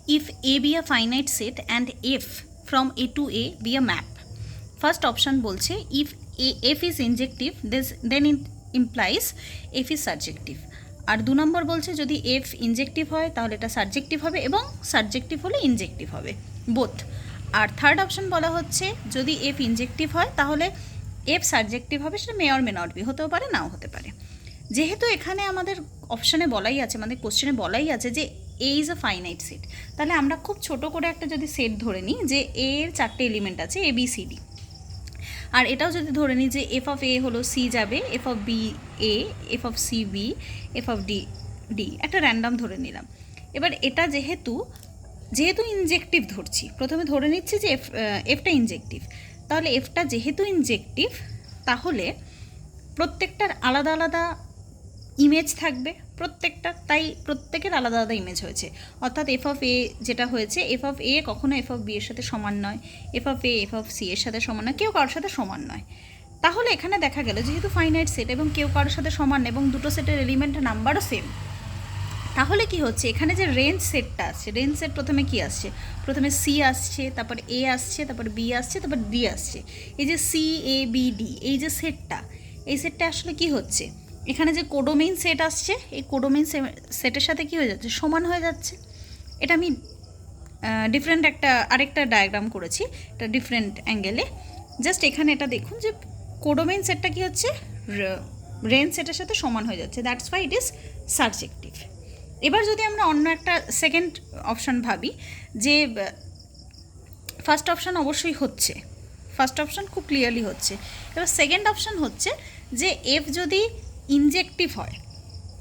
if A be a finite set and F from A to A be a map. First option বলছে if F is injective then it implies F is surjective. আর 2 নম্বর বলছে যদি F ইনজেক্টিভ হয় তাহলে এটা subjective হবে এবং subjective হলে ইনজেক্টিভ হবে, বোথ। আর থার্ড অপশন বলা হচ্ছে যদি F ইনজেক্টিভ হয় তাহলে F সাবজেক্টিভ হবে, সেটা may or may not be, হতেও পারে নাও হতে পারে। যেহেতু এখানে আমাদের অপশানে বলাই আছে, আমাদের কোশ্চেনে বলাই আছে যে এ ইজ আ ফাইনাইট সেট, তাহলে আমরা খুব ছোট করে একটা যদি সেট ধরে নিই যে এ এর 4টে এলিমেন্ট আছে এ বি সি ডি, আর এটাও যদি ধরে নিই যে এফ অফ এ হলো সি যাবে, F of B A, F of C B, F of D D, একটা র্যান্ডাম ধরে নিলাম। এবার এটা যেহেতু ইনজেক্টিভ ধরছি, প্রথমে ধরে নিচ্ছি যে এফটা ইনজেক্টিভ, তাহলে এফটা যেহেতু ইনজেক্টিভ তাহলে প্রত্যেকটার আলাদা আলাদা ইমেজ থাকবে প্রত্যেকটার, তাই প্রত্যেকের আলাদা আলাদা ইমেজ হয়েছে। অর্থাৎ এফ অফ এ যেটা হয়েছে, এফ অফ এ কখনো এফ অফ বি এর সাথে সমান নয়, F of A F of C এর সাথে সমান নয়, কেউ কারোর সাথে সমান নয়। তাহলে এখানে দেখা গেল যেহেতু ফাইনাইট সেট এবং কেউ কারোর সাথে সমান এবং দুটো সেটের এলিমেন্টের নাম্বারও সেম, তাহলে কি হচ্ছে এখানে যে রেঞ্জ সেটটা আসছে, রেঞ্জ সেট প্রথমে কি আসছে, প্রথমে সি আসছে, তারপর এ আসছে, তারপর বি আসছে, তারপর ডি আসছে। এই যে সি এ বি ডি এই যে সেটটা, এই সেটটা আসলে কি হচ্ছে, এখানে যে কোডোমেইন সেট আসছে এই কোডোমেইন সেটের সাথে কি হয়ে যাচ্ছে, সমান হয়ে যাচ্ছে। এটা আমি ডিফারেন্ট আরেকটা ডায়াগ্রাম করেছি, এটা ডিফারেন্ট অ্যাঙ্গেলে। জাস্ট এখানে এটা দেখুন যে কোডোমেইন সেটটা কি হচ্ছে, রেঞ্জ সেটের সাথে সমান হয়ে যাচ্ছে, that's why it is subjective. এবার যদি আমরা অন্য একটা সেকেন্ড অপশান ভাবি যে ফার্স্ট অপশান অবশ্যই হচ্ছে, ফার্স্ট অপশান খুব ক্লিয়ারলি হচ্ছে। এবার সেকেন্ড অপশান হচ্ছে যে এফ যদি ইনজেক্টিভ হয়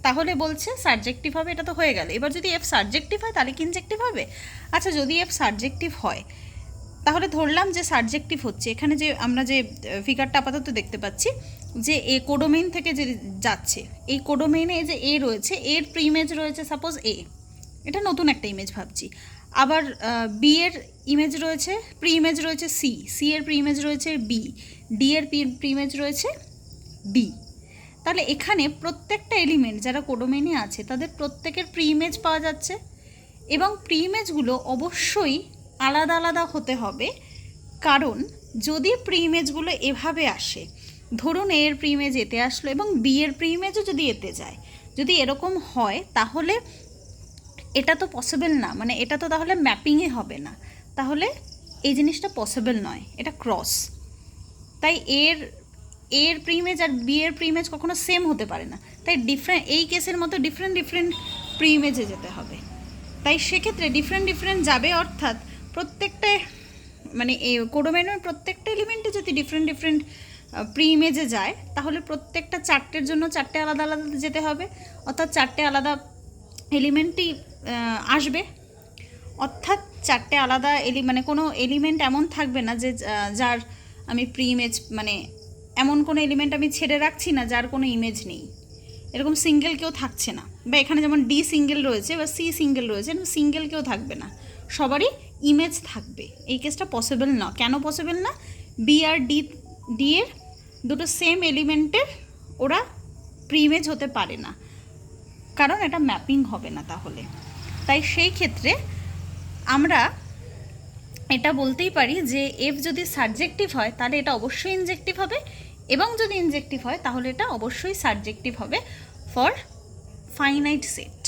তাহলে বলছে সাবজেক্টিভ হবে, এটা তো হয়ে গেল। এবার যদি এফ সাবজেক্টিভ হয় তাহলে কি ইনজেক্টিভ হবে? আচ্ছা, যদি এফ সাবজেক্টিভ হয় তাহলে ধরলাম যে সাবজেক্টিভ হচ্ছে, এখানে যে আমরা যে ফিগারটা আপাতত দেখতে পাচ্ছি যে এ কোডোমেইন থেকে যে যাচ্ছে, এই কোডোমেইনে যে এ রয়েছে, এর প্রিইমেজ রয়েছে সাপোজ এ, এটা নতুন একটা ইমেজ ভাবছি। আবার বি এর ইমেজ রয়েছে, প্রিইমেজ রয়েছে সি, সি এর প্রিইমেজ রয়েছে বি, ডি এর প্রিইমেজ রয়েছে ডি। তাহলে এখানে প্রত্যেকটা এলিমেন্ট যারা কোডোমেইনে আছে তাদের প্রত্যেকের প্রিইমেজ পাওয়া যাচ্ছে এবং প্রিইমেজগুলো অবশ্যই আলাদা আলাদা হতে হবে, কারণ যদি প্রিইমেজগুলো এভাবে আসে, ধরুন এ এর প্রিইমেজ এতে আসলো এবং বি এর প্রিইমেজও যদি এতে যায়, যদি এরকম হয় তাহলে এটা তো পসিবল না, মানে এটা তো তাহলে ম্যাপিংয়ে হবে না, তাহলে এই জিনিসটা পসিবল নয়, এটা ক্রস। তাই এর প্রিইমেজ আর বি এর প্রিইমেজ কখনো সেম হতে পারে না, তাই এই কেসের মতো ডিফারেন্ট প্রিইমেজে যেতে হবে। তাই সেক্ষেত্রে ডিফারেন্ট যাবে, অর্থাৎ প্রত্যেকটা মানে এই কোডোমেইনের প্রত্যেকটা এলিমেন্টে যদি ডিফারেন্ট প্রিইমেজে যায় তাহলে প্রত্যেকটা চারটের জন্য চারটে আলাদা আলাদা যেতে হবে, অর্থাৎ চারটে আলাদা এলিমেন্টই আসবে, অর্থাৎ চারটে আলাদা মানে কোনো এলিমেন্ট এমন থাকবে না যে যার আমি প্রিইমেজ, মানে এমন কোনো এলিমেন্ট আমি ছেড়ে রাখছি না যার কোনো ইমেজ নেই, এরকম সিঙ্গেল কেউ থাকছে না। বা এখানে যেমন ডি সিঙ্গেল রয়েছে বা সি সিঙ্গেল রয়েছে, সিঙ্গেল কেউ থাকবে না, সবারই ইমেজ থাকবে। এই কেসটা পসিবল না। কেন পসিবল না? বি আর ডি এর দুটো সেম এলিমেন্টের ওরা প্রিইমেজ হতে পারে না, কারণ এটা ম্যাপিং হবে না তাহলে। তাই সেই ক্ষেত্রে আমরা এটা বলতেই পারি যে এফ যদি সাবজেক্টিভ হয় তাহলে এটা অবশ্যই ইনজেক্টিভ হবে, এবং যদি ইনজেক্টিভ হয় তাহলে এটা অবশ্যই সাবজেক্টিভ হবে ফর ফাইনাইট সেট।